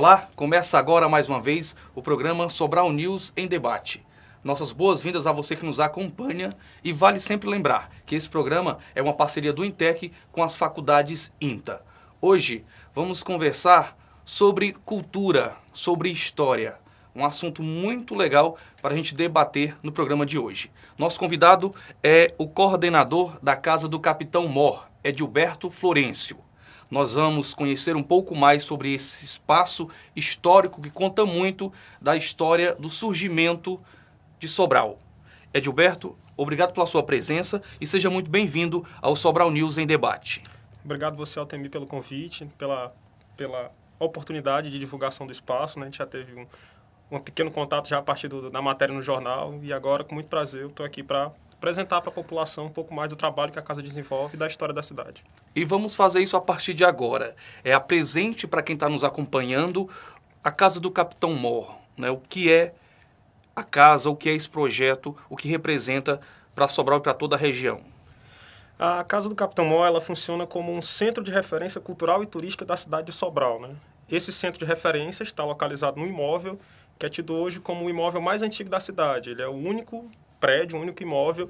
Olá, começa agora mais uma vez o programa Sobral News em Debate. Nossas boas-vindas a você que nos acompanha e vale sempre lembrar que esse programa é uma parceria do INTEC com as faculdades INTA. Hoje vamos conversar sobre cultura, sobre história, um assunto muito legal para a gente debater no programa de hoje. Nosso convidado é o coordenador da Casa do Capitão Mor, Edilberto Florencio. Nós vamos conhecer um pouco mais sobre esse espaço histórico que conta muito da história do surgimento de Sobral. Edilberto, obrigado pela sua presença e seja muito bem-vindo ao Sobral News em Debate. Obrigado você, Altemir, pelo convite, pela oportunidade de divulgação do espaço. Né? A gente já teve um pequeno contato já a partir da matéria no jornal e agora, com muito prazer, eu estou aqui para apresentar para a população um pouco mais do trabalho que a Casa desenvolve e da história da cidade. E vamos fazer isso a partir de agora. Apresente para quem está nos acompanhando a Casa do Capitão Mor, né? O que é a casa, o que é esse projeto, o que representa para Sobral e para toda a região. A Casa do Capitão Mor, ela funciona como um centro de referência cultural e turística da cidade de Sobral. Né? Esse centro de referência está localizado num imóvel que é tido hoje como o imóvel mais antigo da cidade. Ele é o único prédio, o único imóvel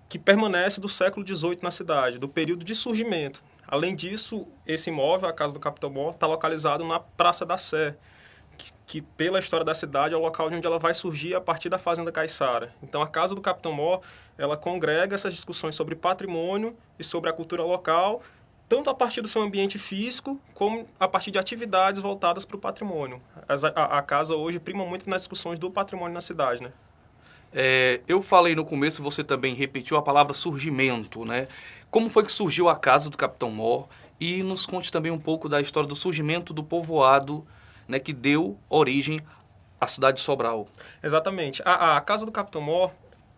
que permanece do século XVIII na cidade, do período de surgimento. Além disso, esse imóvel, a Casa do Capitão Mor, está localizado na Praça da Sé, que pela história da cidade é o local onde ela vai surgir a partir da Fazenda Caiçara. Então, a Casa do Capitão Mor, ela congrega essas discussões sobre patrimônio e sobre a cultura local, tanto a partir do seu ambiente físico, como a partir de atividades voltadas para o patrimônio. A casa hoje prima muito nas discussões do patrimônio na cidade, né? Eu falei no começo, você também repetiu a palavra surgimento, né? Como foi que surgiu a Casa do Capitão Mor? E nos conte também um pouco da história do surgimento do povoado, né, que deu origem à cidade de Sobral. Exatamente. A Casa do Capitão Mor,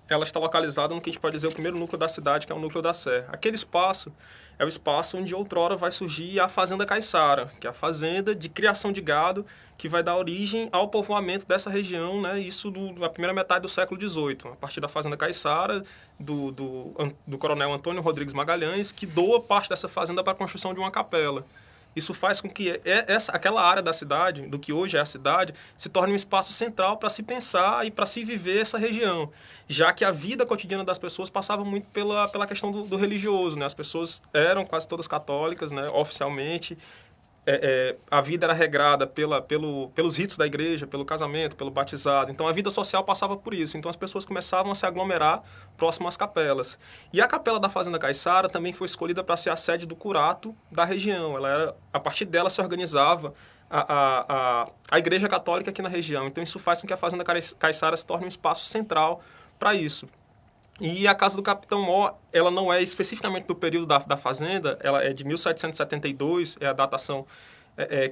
ela está localizada no que a gente pode dizer o primeiro núcleo da cidade, que é o núcleo da Sé. Aquele espaço é o espaço onde outrora vai surgir a Fazenda Caiçara, que é a fazenda de criação de gado que vai dar origem ao povoamento dessa região, né? Isso na primeira metade do século XVIII, a partir da Fazenda Caiçara, do coronel Antônio Rodrigues Magalhães, que doa parte dessa fazenda para a construção de uma capela. Isso faz com que aquela área da cidade, do que hoje é a cidade, se torne um espaço central para se pensar e para se viver essa região. Já que a vida cotidiana das pessoas passava muito pela questão do religioso. Né? As pessoas eram quase todas católicas, né? Oficialmente. A vida era regrada pelos ritos da igreja, pelo casamento, pelo batizado. Então, a vida social passava por isso. Então, as pessoas começavam a se aglomerar próximo às capelas. E a capela da Fazenda Caiçara também foi escolhida para ser a sede do curato da região. A partir dela se organizava a igreja católica aqui na região. Então, isso faz com que a Fazenda Caiçara se torne um espaço central para isso. E a Casa do Capitão Mor, ela não é especificamente do período da fazenda, ela é de 1772, é a datação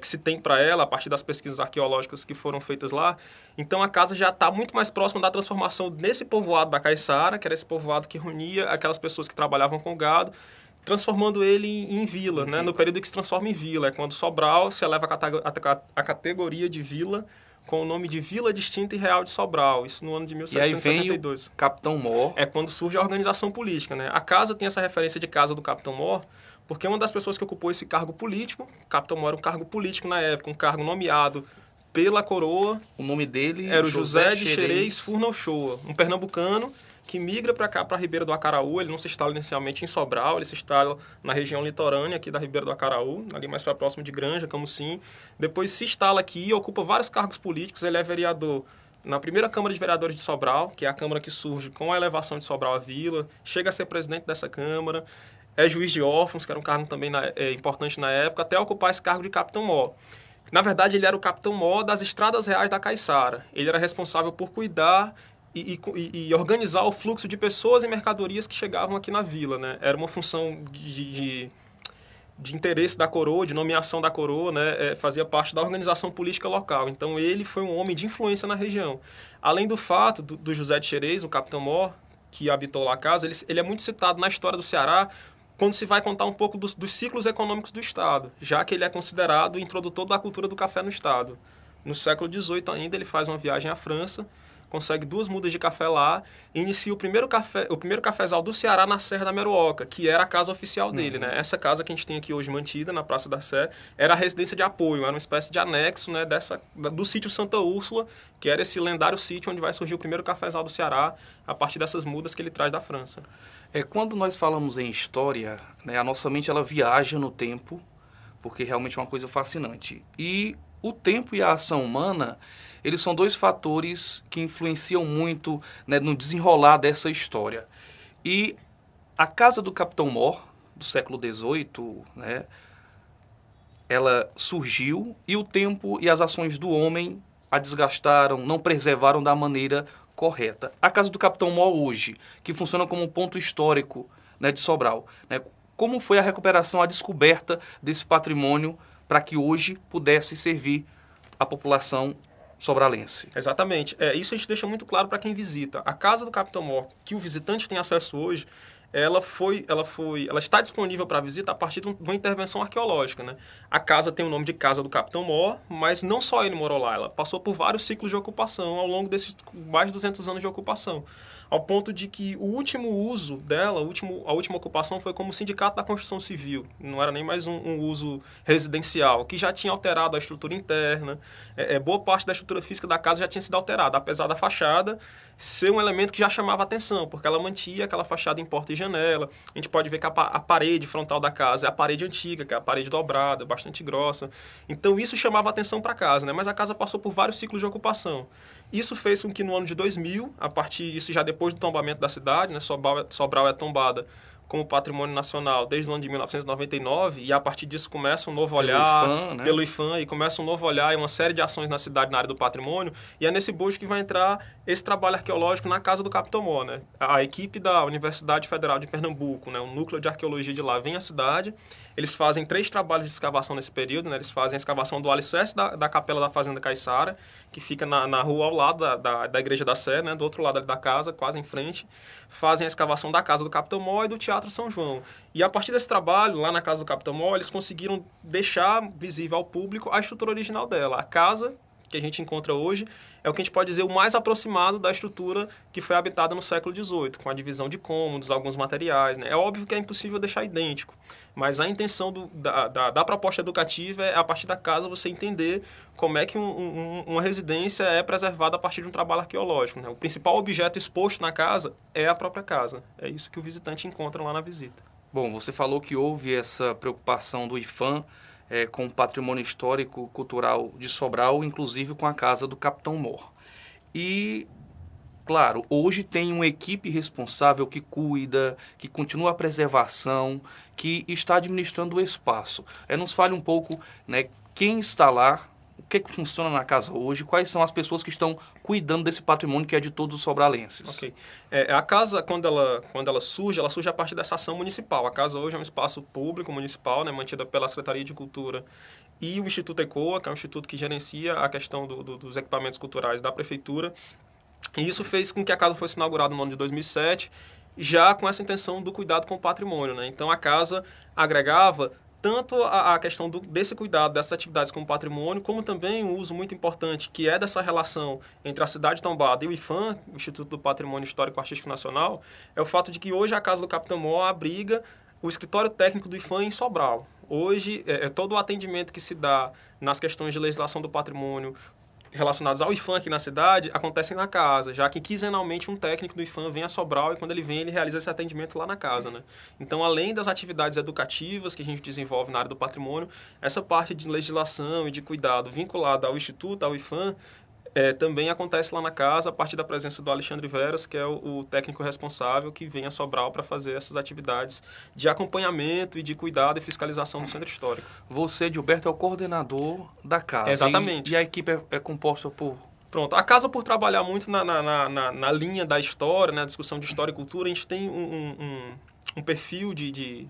que se tem para ela, a partir das pesquisas arqueológicas que foram feitas lá. Então, a casa já está muito mais próxima da transformação desse povoado da Caiçara, que era esse povoado que reunia aquelas pessoas que trabalhavam com gado, transformando ele em vila, né? No período que se transforma em vila, é quando Sobral se eleva a categoria de vila, com o nome de Vila Distinta e Real de Sobral, isso no ano de 1772. E aí vem o Capitão Mor. É quando surge a organização política, né? A casa tem essa referência de Casa do Capitão Mor, porque uma das pessoas que ocupou esse cargo político, o Capitão Mor era um cargo político na época, um cargo nomeado pela coroa. O nome dele era o José de Xerez Furna Uchoa, um pernambucano que migra para cá, para a Ribeira do Acaraú. Ele não se instala inicialmente em Sobral, ele se instala na região litorânea aqui da Ribeira do Acaraú, ali mais para próximo de Granja, Camusim. Depois se instala aqui e ocupa vários cargos políticos. Ele é vereador na primeira Câmara de Vereadores de Sobral, que é a Câmara que surge com a elevação de Sobral à vila. Chega a ser presidente dessa Câmara. É juiz de órfãos, que era um cargo também importante na época, até ocupar esse cargo de Capitão Mor. Na verdade, ele era o Capitão Mor das Estradas Reais da Caiçara. Ele era responsável por cuidar e organizar o fluxo de pessoas e mercadorias que chegavam aqui na vila, né? Era uma função de interesse da coroa, de nomeação da coroa, né? Fazia parte da organização política local. Então, ele foi um homem de influência na região. Além do fato do José de Xerez, o Capitão Mor, que habitou lá a casa, ele é muito citado na história do Ceará quando se vai contar um pouco dos ciclos econômicos do Estado, já que ele é considerado o introdutor da cultura do café no Estado. No século XVIII ainda, ele faz uma viagem à França, consegue 2 mudas de café lá e inicia o primeiro cafezal do Ceará na Serra da Meruoca, que era a casa oficial dele, né? Essa casa que a gente tem aqui hoje mantida na Praça da Sé era a residência de apoio, era uma espécie de anexo, né, do sítio Santa Úrsula, que era esse lendário sítio onde vai surgir o primeiro cafezal do Ceará a partir dessas mudas que ele traz da França. Quando nós falamos em história, né, a nossa mente ela viaja no tempo, porque realmente é uma coisa fascinante. E o tempo e a ação humana, eles são 2 fatores que influenciam muito, né, no desenrolar dessa história. E a casa do Capitão Mor, do século XVIII, né, ela surgiu e o tempo e as ações do homem a desgastaram, não preservaram da maneira correta. A casa do Capitão Mor hoje, que funciona como um ponto histórico, né, de Sobral, né, como foi a recuperação, a descoberta desse patrimônio para que hoje pudesse servir a população sobralense? Exatamente. Isso a gente deixa muito claro para quem visita. A casa do Capitão Mor, que o visitante tem acesso hoje, ela está disponível para visita a partir de uma intervenção arqueológica, né? A casa tem o nome de Casa do Capitão Mor, mas não só ele morou lá, ela passou por vários ciclos de ocupação ao longo desses mais de 200 anos de ocupação, ao ponto de que o último uso dela, a última ocupação foi como sindicato da construção civil, não era nem mais um uso residencial, que já tinha alterado a estrutura interna, boa parte da estrutura física da casa já tinha sido alterada, apesar da fachada ser um elemento que já chamava atenção, porque ela mantinha aquela fachada em porta e janela. A gente pode ver que a parede frontal da casa é a parede antiga, que é a parede dobrada, bastante grossa. Então isso chamava atenção para a casa, né? Mas a casa passou por vários ciclos de ocupação. Isso fez com que no ano de 2000, isso já depois do tombamento da cidade, né? Sobral é tombada como patrimônio nacional desde o ano de 1999, e a partir disso começa um novo olhar pelo IPHAN, e começa um novo olhar e uma série de ações na cidade na área do patrimônio, e é nesse bojo que vai entrar esse trabalho arqueológico na Casa do Capitão Mor, né? A equipe da Universidade Federal de Pernambuco, né, o núcleo de arqueologia de lá, vem à cidade. Eles fazem 3 trabalhos de escavação nesse período, né? Eles fazem a escavação do alicerce da capela da Fazenda Caiçara, que fica na rua ao lado da Igreja da Sé, né? Do outro lado da casa, quase em frente. Fazem a escavação da Casa do Capitão Mor e do Teatro São João. E a partir desse trabalho, lá na Casa do Capitão Mor, eles conseguiram deixar visível ao público a estrutura original dela. A casa que a gente encontra hoje é o que a gente pode dizer o mais aproximado da estrutura que foi habitada no século XVIII, com a divisão de cômodos, alguns materiais, né? É óbvio que é impossível deixar idêntico, mas a intenção da proposta educativa é, a partir da casa, você entender como é que uma residência é preservada a partir de um trabalho arqueológico, né? O principal objeto exposto na casa é a própria casa. É isso que o visitante encontra lá na visita. Bom, você falou que houve essa preocupação do IPHAN com o patrimônio histórico cultural de Sobral, inclusive com a casa do Capitão Mor. E, claro, hoje tem uma equipe responsável que cuida, que continua a preservação, que está administrando o espaço. Nos fale um pouco, né, quem está lá, o que funciona na casa hoje, quais são as pessoas que estão cuidando desse patrimônio que é de todos os sobralenses. Ok. A casa, quando ela surge a partir dessa ação municipal. A casa hoje é um espaço público municipal, né, mantida pela Secretaria de Cultura e o Instituto ECOA, que é um instituto que gerencia a questão dos equipamentos culturais da Prefeitura. E isso fez com que a casa fosse inaugurada no ano de 2007, já com essa intenção do cuidado com o patrimônio, né? Então, a casa agregava tanto a questão desse cuidado, dessas atividades com o patrimônio, como também um uso muito importante, que é dessa relação entre a cidade tombada e o IPHAN, o Instituto do Patrimônio Histórico Artístico Nacional, é o fato de que hoje a Casa do Capitão Mor abriga o escritório técnico do IPHAN em Sobral. Hoje, todo o atendimento que se dá nas questões de legislação do patrimônio relacionados ao IPHAN aqui na cidade, acontecem na casa, já que quinzenalmente um técnico do IPHAN vem a Sobral e quando ele vem, ele realiza esse atendimento lá na casa, né? Então, além das atividades educativas que a gente desenvolve na área do patrimônio, essa parte de legislação e de cuidado vinculada ao Instituto, ao IPHAN, também acontece lá na casa a partir da presença do Alexandre Veras, que é o técnico responsável que vem a Sobral para fazer essas atividades de acompanhamento e de cuidado e fiscalização do centro histórico. Você, Gilberto, é o coordenador da casa. Exatamente. E a equipe é composta por... Pronto. A casa, por trabalhar muito na linha da história, né, discussão de história e cultura, a gente tem um perfil de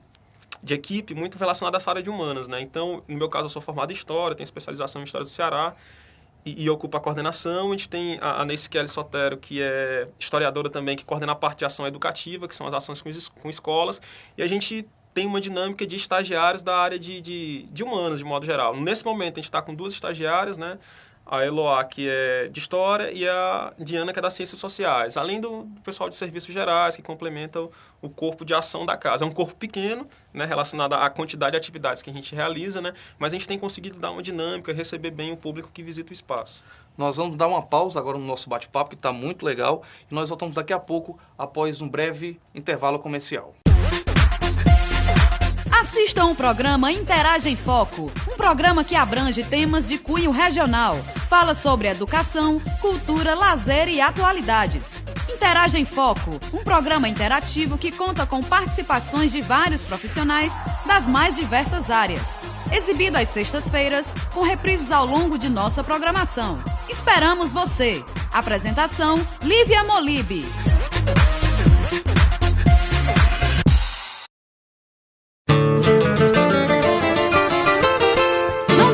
equipe muito relacionado a essa área de humanas, né? Então, no meu caso, eu sou formado em História, tenho especialização em História do Ceará, e ocupa a coordenação. A gente tem a Neyce Kelly Sotero, que é historiadora também, que coordena a parte de ação educativa, que são as ações com escolas. E a gente tem uma dinâmica de estagiários da área de humanas, de modo geral. Nesse momento, a gente está com 2 estagiárias, né? a Eloá, que é de História, e a Diana, que é das Ciências Sociais, além do pessoal de Serviços Gerais, que complementa o corpo de ação da casa. É um corpo pequeno, né, relacionado à quantidade de atividades que a gente realiza, né, mas a gente tem conseguido dar uma dinâmica, receber bem o público que visita o espaço. Nós vamos dar uma pausa agora no nosso bate-papo, que está muito legal, e nós voltamos daqui a pouco, após um breve intervalo comercial. Assistam o programa Interage em Foco, um programa que abrange temas de cunho regional. Fala sobre educação, cultura, lazer e atualidades. Interage em Foco, um programa interativo que conta com participações de vários profissionais das mais diversas áreas. Exibido às sextas-feiras, com reprises ao longo de nossa programação. Esperamos você! Apresentação, Lívia Molibe.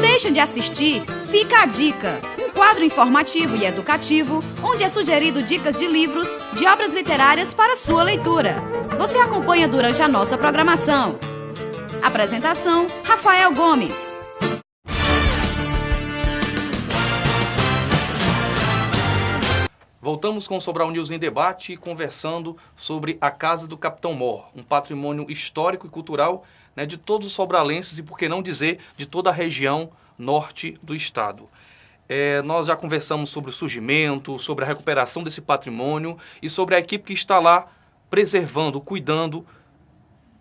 Deixa de assistir, fica a dica, um quadro informativo e educativo, onde é sugerido dicas de livros, de obras literárias para sua leitura. Você acompanha durante a nossa programação. Apresentação, Rafael Gomes. Voltamos com o Sobral News em Debate, conversando sobre a Casa do Capitão Mor, um patrimônio histórico e cultural, né, de todos os sobralenses e, por que não dizer, de toda a região norte do estado. Nós já conversamos sobre o surgimento, sobre a recuperação desse patrimônio e sobre a equipe que está lá preservando, cuidando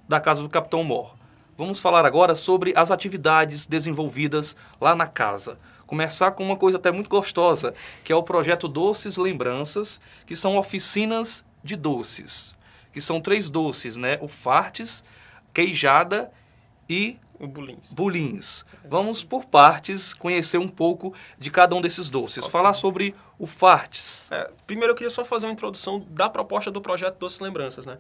da Casa do Capitão Mor. Vamos falar agora sobre as atividades desenvolvidas lá na casa. Começar com uma coisa até muito gostosa, que é o projeto Doces Lembranças, que são oficinas de doces, que são 3 doces, né? O fartes, queijada e O Bulins. Bulins. Vamos por partes conhecer um pouco de cada um desses doces. Okay. Falar sobre o fartes. Primeiro eu queria só fazer uma introdução da proposta do projeto Doces Lembranças, né?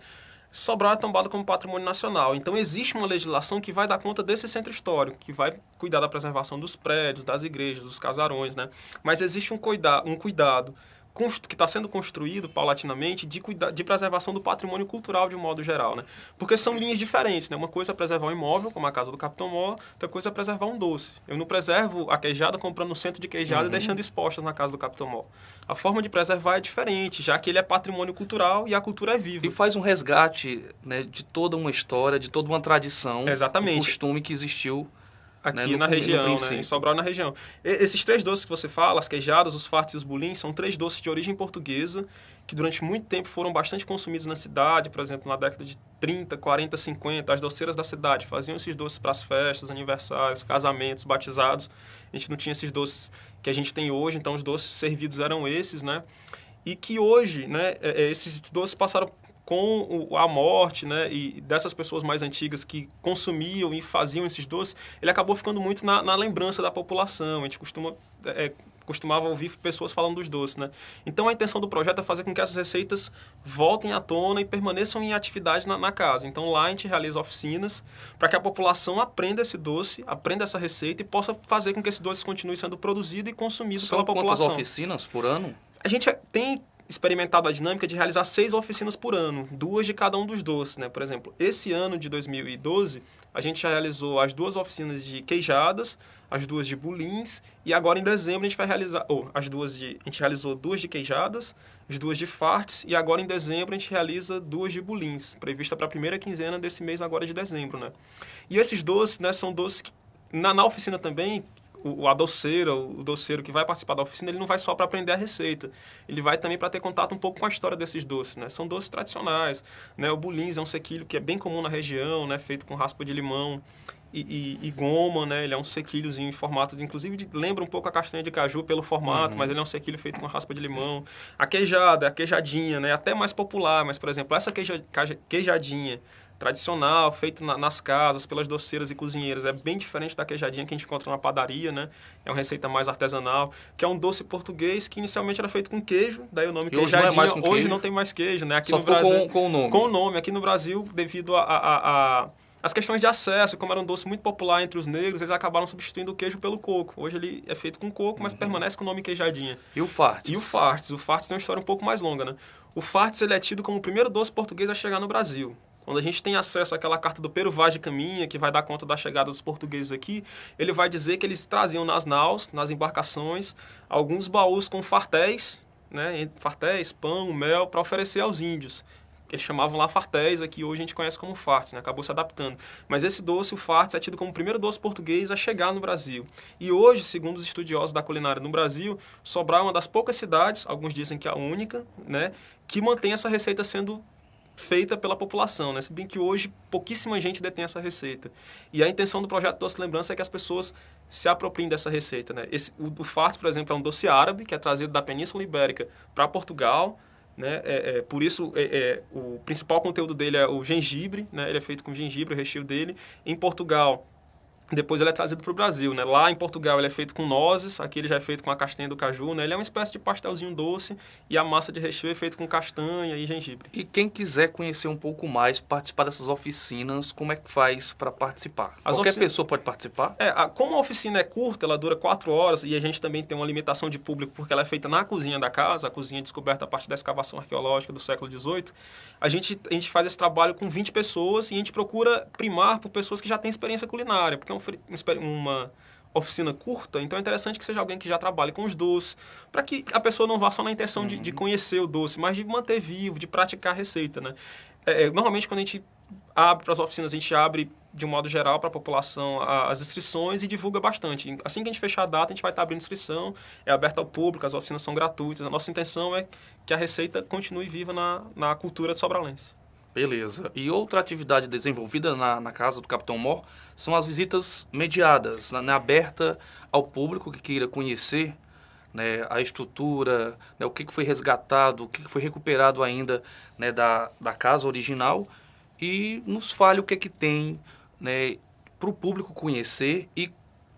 Sobral é tombado como patrimônio nacional, então existe uma legislação que vai dar conta desse centro histórico, que vai cuidar da preservação dos prédios, das igrejas, dos casarões, né? Mas existe um cuidado que está sendo construído paulatinamente de preservação do patrimônio cultural de um modo geral, né? Porque são linhas diferentes, né? Uma coisa é preservar um imóvel, como a Casa do Capitão Mor, outra coisa é preservar um doce. Eu não preservo a queijada comprando um centro de queijada e deixando expostas na Casa do Capitão Mor. A forma de preservar é diferente, já que ele é patrimônio cultural e a cultura é viva. E faz um resgate, né, de toda uma história, de toda uma tradição, exatamente, um costume que existiu aqui, né, na região, né, em Sobral, na região. Esses 3 doces que você fala, as queijadas, os fartos e os bulins, são 3 doces de origem portuguesa, que durante muito tempo foram bastante consumidos na cidade. Por exemplo, na década de 30, 40, 50, as doceiras da cidade faziam esses doces para as festas, aniversários, casamentos, batizados. A gente não tinha esses doces que a gente tem hoje, então os doces servidos eram esses, né? E que hoje, né, esses doces passaram com a morte, né, e dessas pessoas mais antigas que consumiam e faziam esses doces, ele acabou ficando muito na lembrança da população. A gente costumava ouvir pessoas falando dos doces, né? Então a intenção do projeto é fazer com que essas receitas voltem à tona e permaneçam em atividade na casa. Então lá a gente realiza oficinas para que a população aprenda esse doce, aprenda essa receita e possa fazer com que esse doce continue sendo produzido e consumido pela população. São quantas oficinas por ano? A gente tem experimentado a dinâmica de realizar 6 oficinas por ano, 2 de cada um dos doces, né? Por exemplo, esse ano de 2012, a gente já realizou as 2 oficinas de queijadas, as 2 de bulins, e agora em dezembro a gente vai realizar, a gente realizou 2 de queijadas, as 2 de fartes, e agora em dezembro a gente realiza 2 de bulins, prevista para a primeira quinzena desse mês agora de dezembro, né? E esses doces, né, são doces que, na oficina também, o doceiro que vai participar da oficina, ele não vai só para aprender a receita, ele vai também para ter contato um pouco com a história desses doces, né? São doces tradicionais, né? O bulins é um sequilho que é bem comum na região, né? Feito com raspa de limão e goma, né? Ele é um sequilhozinho em formato inclusive lembra um pouco a castanha de caju pelo formato, mas ele é um sequilho feito com raspa de limão. A queijada, a queijadinha, né? Até mais popular, mas, por exemplo, essa queijadinha tradicional, feito nas casas, pelas doceiras e cozinheiras. É bem diferente da queijadinha que a gente encontra na padaria, né? É uma receita mais artesanal, que é um doce português que inicialmente era feito com queijo, daí o nome queijadinha. Hoje não tem mais queijo, né? Aqui só no Brasil, com o nome. Com o nome. Aqui no Brasil, devido as questões de acesso, como era um doce muito popular entre os negros, eles acabaram substituindo o queijo pelo coco. Hoje ele é feito com coco, mas permanece com o nome queijadinha. E o fartes? E o fartes. O fartes tem uma história um pouco mais longa, né? O fartes ele é tido como o primeiro doce português a chegar no Brasil. Quando a gente tem acesso àquela carta do Pero Vaz de Caminha, que vai dar conta da chegada dos portugueses aqui, ele vai dizer que eles traziam nas naus, nas embarcações, alguns baús com fartéis, né, fartéis, pão, mel, para oferecer aos índios. Eles chamavam lá fartéis, aqui hoje a gente conhece como fartes, né? Acabou se adaptando. Mas esse doce, o fartes, é tido como o primeiro doce português a chegar no Brasil. E hoje, segundo os estudiosos da culinária no Brasil, Sobral é uma das poucas cidades, alguns dizem que é a única, né, que mantém essa receita sendo feita pela população, né? Se bem que hoje pouquíssima gente detém essa receita. E a intenção do projeto Doce Lembrança é que as pessoas se apropriem dessa receita, né? O fartes, por exemplo, é um doce árabe, que é trazido da Península Ibérica para Portugal, né? Por isso, o principal conteúdo dele é o gengibre, né? Ele é feito com gengibre, o recheio dele. Em Portugal, depois ele é trazido para o Brasil, né? Lá em Portugal ele é feito com nozes, aqui ele já é feito com a castanha do caju, né? Ele é uma espécie de pastelzinho doce e a massa de recheio é feita com castanha e gengibre. E quem quiser conhecer um pouco mais, participar dessas oficinas, como é que faz para participar? Qualquer pessoa pode participar? Como a oficina é curta, ela dura 4 horas e a gente também tem uma limitação de público porque ela é feita na cozinha da casa, a cozinha é descoberta a partir da escavação arqueológica do século XVIII, a gente faz esse trabalho com 20 pessoas e a gente procura primar por pessoas que já têm experiência culinária, porque uma oficina curta, então é interessante que seja alguém que já trabalhe com os doces, para que a pessoa não vá só na intenção de conhecer o doce, mas de manter vivo, de praticar a receita, né? Normalmente, quando a gente abre para as oficinas, a gente abre de um modo geral para a população as inscrições e divulga bastante. Assim que a gente fechar a data, a gente vai estar abrindo inscrição, é aberta ao público, as oficinas são gratuitas. A nossa intenção é que a receita continue viva na cultura sobralense. Beleza. E outra atividade desenvolvida na casa do Capitão Mor são as visitas mediadas, aberta ao público que queira conhecer, né, a estrutura, né, o que foi resgatado, o que foi recuperado ainda, né, da casa original, e nos fale o que tem, né, para o público conhecer e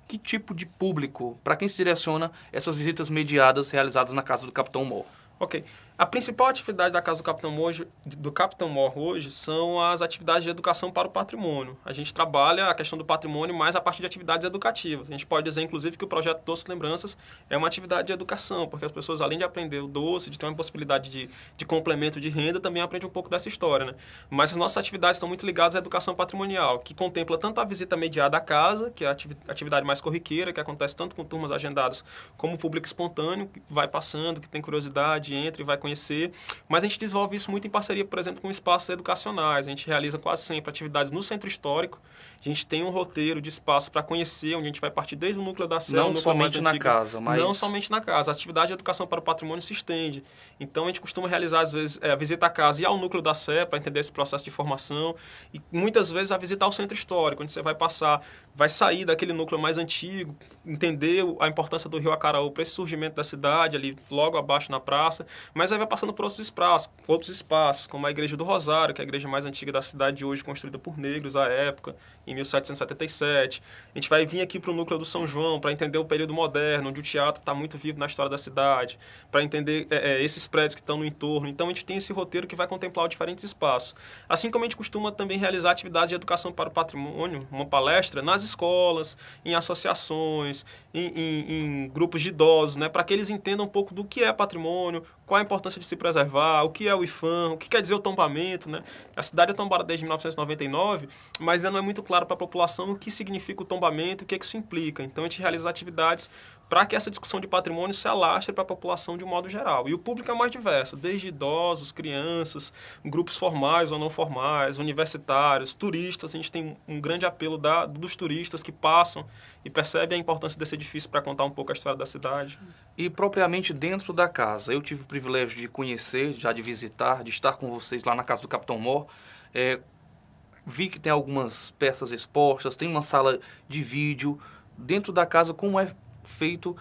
que tipo de público, para quem se direciona essas visitas mediadas realizadas na casa do Capitão Mor. Ok. A principal atividade da Casa do Capitão Mor hoje são as atividades de educação para o patrimônio. A gente trabalha a questão do patrimônio mais a partir de atividades educativas. A gente pode dizer, inclusive, que o projeto Doce Lembranças é uma atividade de educação, porque as pessoas, além de aprender o doce, de ter uma possibilidade de complemento de renda, também aprendem um pouco dessa história, né? Mas as nossas atividades estão muito ligadas à educação patrimonial, que contempla tanto a visita mediada à casa, que é a atividade mais corriqueira, que acontece tanto com turmas agendadas, como o público espontâneo, que vai passando, que tem curiosidade, entra e vai conhecer. Mas a gente desenvolve isso muito em parceria, por exemplo, com espaços educacionais. A gente realiza quase sempre atividades no centro histórico. A gente tem um roteiro de espaços para conhecer, onde a gente vai partir desde o núcleo da Sé, não somente na casa, mas... Não somente na casa. A atividade de educação para o patrimônio se estende. Então, a gente costuma realizar, às vezes, a visita à casa e ao núcleo da Sé, para entender esse processo de formação. E, muitas vezes, a visita ao centro histórico, onde você vai sair daquele núcleo mais antigo, entender a importância do Rio Acaraú para esse surgimento da cidade, ali logo abaixo na praça. Mas aí vai passando por outros espaços, como a Igreja do Rosário, que é a igreja mais antiga da cidade de hoje, construída por negros à época, em 1777. A gente vai vir aqui para o núcleo do São João, para entender o período moderno, onde o teatro está muito vivo na história da cidade, para entender esses prédios que estão no entorno. Então, a gente tem esse roteiro que vai contemplar diferentes espaços. Assim como a gente costuma também realizar atividades de educação para o patrimônio, uma palestra, nas escolas, em associações, em grupos de idosos, né, para que eles entendam um pouco do que é patrimônio, qual a importância de se preservar, o que é o IFAM, o que quer dizer o tombamento, né? A cidade é tombada desde 1999, mas ainda não é muito claro para a população o que significa o tombamento e o que isso implica. Então, a gente realiza atividades para que essa discussão de patrimônio se alastre para a população de um modo geral. E o público é mais diverso, desde idosos, crianças, grupos formais ou não formais, universitários, turistas. A gente tem um grande apelo dos turistas que passam e percebem a importância desse edifício para contar um pouco a história da cidade. E propriamente dentro da casa, eu tive o privilégio de conhecer, já de visitar, de estar com vocês lá na casa do Capitão Mor. Vi que tem algumas peças expostas, tem uma sala de vídeo. Dentro da casa, como é feito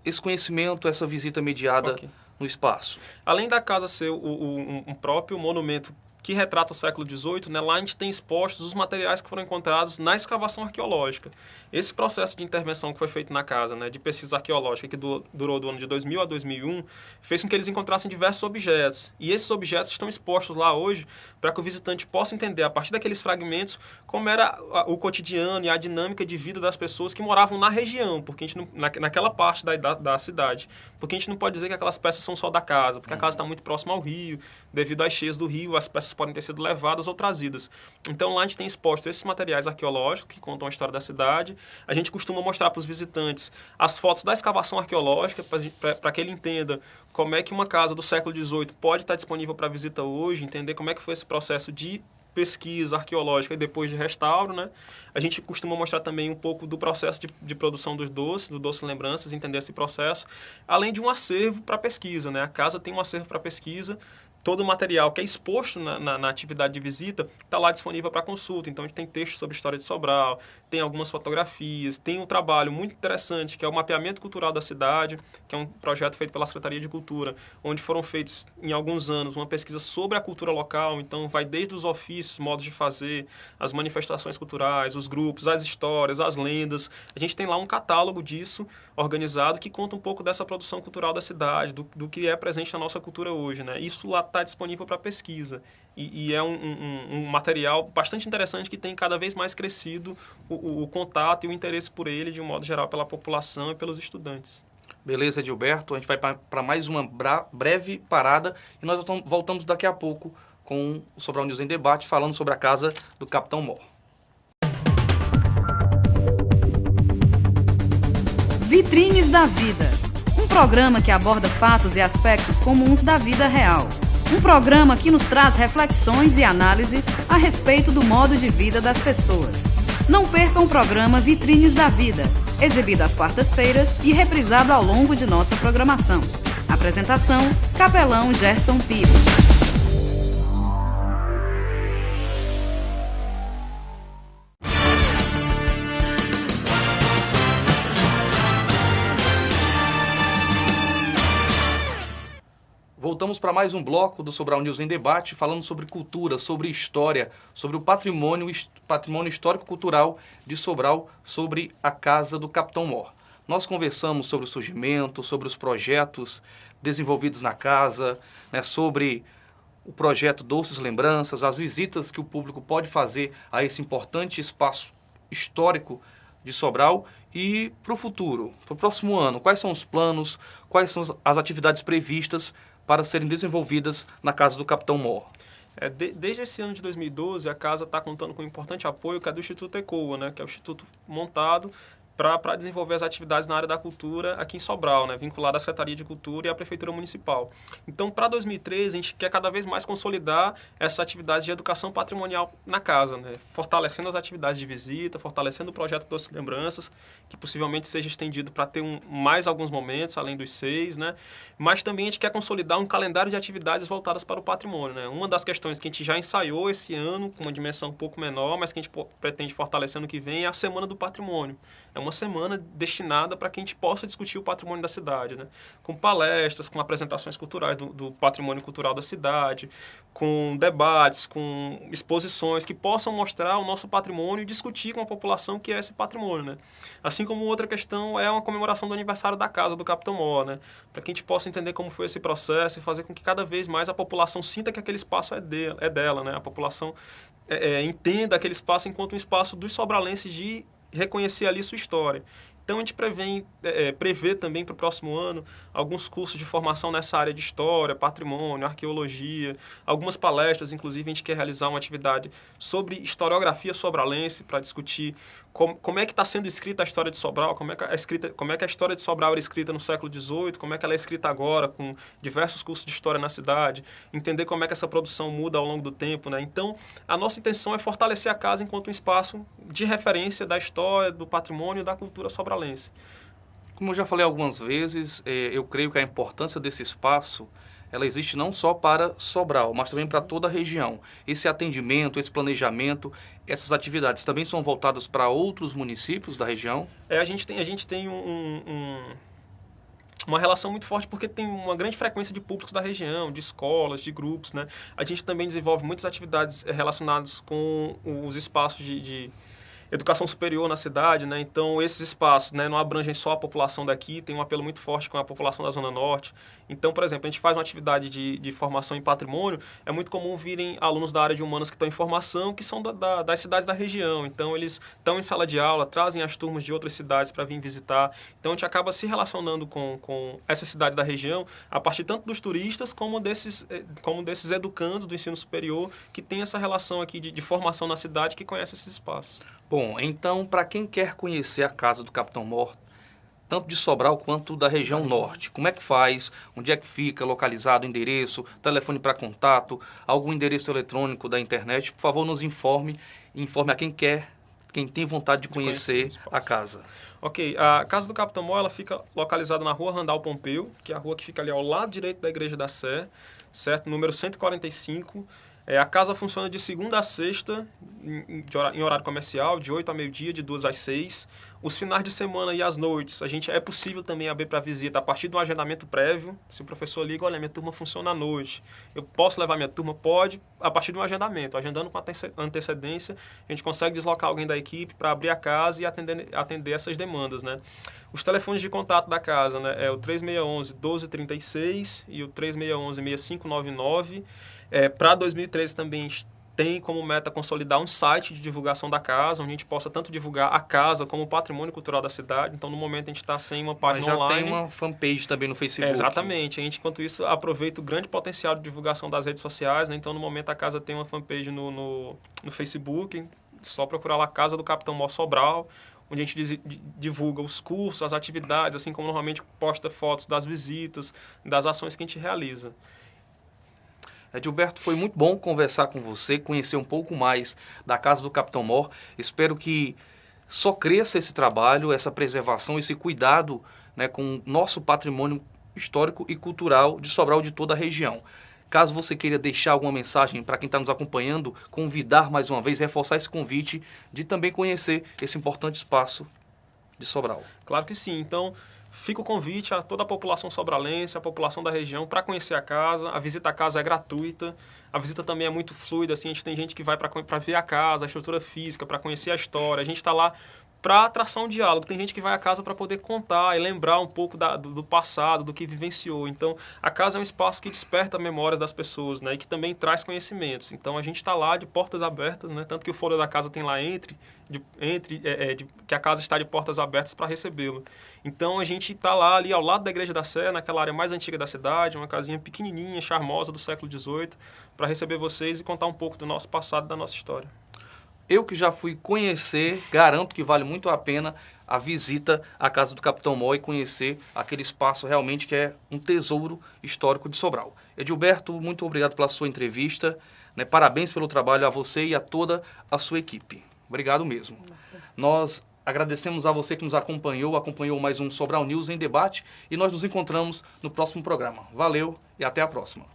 esse conhecimento, essa visita mediada no espaço? Além da casa ser um próprio monumento que retrata o século XVIII, né, lá a gente tem expostos os materiais que foram encontrados na escavação arqueológica. Esse processo de intervenção que foi feito na casa, né, de pesquisa arqueológica, que durou do ano de 2000 a 2001, fez com que eles encontrassem diversos objetos. E esses objetos estão expostos lá hoje para que o visitante possa entender, a partir daqueles fragmentos, como era o cotidiano e a dinâmica de vida das pessoas que moravam na região, porque a gente naquela parte da cidade. Porque a gente não pode dizer que aquelas peças são só da casa, porque a casa está muito próxima ao rio, devido às cheias do rio, as peças peças podem ter sido levadas ou trazidas. Então lá a gente tem expostos esses materiais arqueológicos que contam a história da cidade. A gente costuma mostrar para os visitantes as fotos da escavação arqueológica para que ele entenda como é que uma casa do século XVIII pode estar disponível para visita hoje, entender como é que foi esse processo de pesquisa arqueológica e depois de restauro, né? A gente costuma mostrar também um pouco do processo de produção dos doces, do Doce Lembranças, entender esse processo, além de um acervo para pesquisa, né? A casa tem um acervo para pesquisa, todo o material que é exposto na atividade de visita está lá disponível para consulta. Então, a gente tem textos sobre a história de Sobral, tem algumas fotografias, tem um trabalho muito interessante, que é o mapeamento cultural da cidade, que é um projeto feito pela Secretaria de Cultura, onde foram feitos, em alguns anos, uma pesquisa sobre a cultura local. Então, vai desde os ofícios, modos de fazer, as manifestações culturais, os grupos, as histórias, as lendas. A gente tem lá um catálogo disso, organizado, que conta um pouco dessa produção cultural da cidade, do que é presente na nossa cultura hoje, né? Isso lá está disponível para pesquisa. E é um material bastante interessante que tem cada vez mais crescido o contato e o interesse por ele, de um modo geral, pela população e pelos estudantes. Beleza, Edilberto. A gente vai para mais uma breve parada e nós voltamos daqui a pouco com o Sobral News em Debate, falando sobre a casa do Capitão Mor. Vitrines da Vida. Um programa que aborda fatos e aspectos comuns da vida real. Um programa que nos traz reflexões e análises a respeito do modo de vida das pessoas. Não percam o programa Vitrines da Vida, exibido às quartas-feiras e reprisado ao longo de nossa programação. Apresentação: Capelão Gerson Pires. Voltamos para mais um bloco do Sobral News em Debate, falando sobre cultura, sobre história, sobre o patrimônio histórico-cultural de Sobral, sobre a Casa do Capitão Mor. Nós conversamos sobre o surgimento, sobre os projetos desenvolvidos na casa, né, sobre o projeto Doces Lembranças, as visitas que o público pode fazer a esse importante espaço histórico de Sobral e para o futuro, para o próximo ano. Quais são os planos, quais são as atividades previstas para serem desenvolvidas na Casa do Capitão Mor? Desde esse ano de 2012, a casa está contando com um importante apoio, que é do Instituto ECOA, né, que é o instituto montado para desenvolver as atividades na área da cultura aqui em Sobral, né, vinculado à Secretaria de Cultura e à Prefeitura Municipal. Então, para 2013, a gente quer cada vez mais consolidar essas atividades de educação patrimonial na casa, né, fortalecendo as atividades de visita, fortalecendo o projeto Doces Lembranças, que possivelmente seja estendido para ter mais alguns momentos, além dos 6, né, mas também a gente quer consolidar um calendário de atividades voltadas para o patrimônio, né. Uma das questões que a gente já ensaiou esse ano, com uma dimensão um pouco menor, mas que a gente pretende fortalecer no que vem, é a Semana do Patrimônio. É uma semana destinada para que a gente possa discutir o patrimônio da cidade, né? Com palestras, com apresentações culturais do patrimônio cultural da cidade, com debates, com exposições que possam mostrar o nosso patrimônio e discutir com a população o que é esse patrimônio, né? Assim como outra questão é uma comemoração do aniversário da Casa do Capitão Mor, né? Para que a gente possa entender como foi esse processo e fazer com que cada vez mais a população sinta que aquele espaço é dela, né? A população entenda aquele espaço enquanto um espaço dos sobralenses de reconhecer ali sua história. Então, a gente prevê também para o próximo ano alguns cursos de formação nessa área de história, patrimônio, arqueologia, algumas palestras. Inclusive, a gente quer realizar uma atividade sobre historiografia sobralense para discutir como é que está sendo escrita a história de Sobral, como é que a história de Sobral era escrita no século XVIII, como é que ela é escrita agora, com diversos cursos de história na cidade, entender como é que essa produção muda ao longo do tempo, né? Então, a nossa intenção é fortalecer a casa enquanto um espaço de referência da história, do patrimônio e da cultura sobralense. Como eu já falei algumas vezes, eu creio que a importância desse espaço ela existe não só para Sobral, mas também para toda a região. Esse atendimento, esse planejamento, essas atividades também são voltadas para outros municípios da região? A gente tem uma relação muito forte porque tem uma grande frequência de públicos da região, de escolas, de grupos, né? A gente também desenvolve muitas atividades relacionadas com os espaços de educação superior na cidade, né? Então, esses espaços, né, não abrangem só a população daqui, tem um apelo muito forte com a população da Zona Norte. Então, por exemplo, a gente faz uma atividade de formação em patrimônio, é muito comum virem alunos da área de humanas que estão em formação, que são das cidades da região. Então, eles estão em sala de aula, trazem as turmas de outras cidades para vir visitar. Então, a gente acaba se relacionando com essas cidades da região, a partir tanto dos turistas como desses educandos do ensino superior, que tem essa relação aqui de formação na cidade, que conhece esses espaços. Bom, então, para quem quer conhecer a casa do Capitão Mor, tanto de Sobral quanto da região norte, como é que faz, onde é que fica, localizado, endereço, telefone para contato, algum endereço eletrônico da internet, por favor, nos informe a quem quer, quem tem vontade de conhecer a casa. Ok, a casa do Capitão Mor, ela fica localizada na rua Randal Pompeu, que é a rua que fica ali ao lado direito da Igreja da Sé, certo? Número 145. A casa funciona de segunda a sexta, em horário comercial, de 8 a meio-dia, de 2 às 6. Os finais de semana e as noites, é possível também abrir para visita a partir de um agendamento prévio. Se o professor liga, olha, minha turma funciona à noite, eu posso levar minha turma? Pode, a partir de um agendamento. Agendando com antecedência, a gente consegue deslocar alguém da equipe para abrir a casa e atender essas demandas, né? Os telefones de contato da casa, né, é o 3611-1236 e o 3611-6599. Para 2013 também tem como meta consolidar um site de divulgação da casa, onde a gente possa tanto divulgar a casa como o patrimônio cultural da cidade. Então, no momento, a gente está sem uma página já online. Tem uma fanpage também no Facebook. Exatamente. A gente, enquanto isso, aproveita o grande potencial de divulgação das redes sociais, né? Então, no momento, a casa tem uma fanpage no Facebook. Só procurar lá Casa do Capitão Mor Sobral, onde a gente divulga os cursos, as atividades, assim como normalmente posta fotos das visitas, das ações que a gente realiza. Edilberto, foi muito bom conversar com você, conhecer um pouco mais da Casa do Capitão Mor. Espero que só cresça esse trabalho, essa preservação, esse cuidado, né, com o nosso patrimônio histórico e cultural de Sobral, de toda a região. Caso você queira deixar alguma mensagem para quem está nos acompanhando, convidar mais uma vez, reforçar esse convite de também conhecer esse importante espaço de Sobral. Claro que sim. Então, fica o convite a toda a população sobralense, a população da região, para conhecer a casa. A visita à casa é gratuita. A visita também é muito fluida. Assim, a gente tem gente que vai para ver a casa, a estrutura física, para conhecer a história. A gente está lá para atração de diálogo. Tem gente que vai à casa para poder contar e lembrar um pouco do passado, do que vivenciou. Então, a casa é um espaço que desperta memórias das pessoas, né? E que também traz conhecimentos. Então, a gente está lá de portas abertas, né? Tanto que o folha da casa tem lá que a casa está de portas abertas para recebê-lo. Então, a gente está lá ali ao lado da Igreja da Sé, naquela área mais antiga da cidade, uma casinha pequenininha, charmosa do século XVIII, para receber vocês e contar um pouco do nosso passado e da nossa história. Eu que já fui conhecer, garanto que vale muito a pena a visita à Casa do Capitão Mor e conhecer aquele espaço realmente que é um tesouro histórico de Sobral. Edilberto, muito obrigado pela sua entrevista, né? Parabéns pelo trabalho a você e a toda a sua equipe. Obrigado mesmo. Nós agradecemos a você que nos acompanhou mais um Sobral News em Debate e nós nos encontramos no próximo programa. Valeu e até a próxima.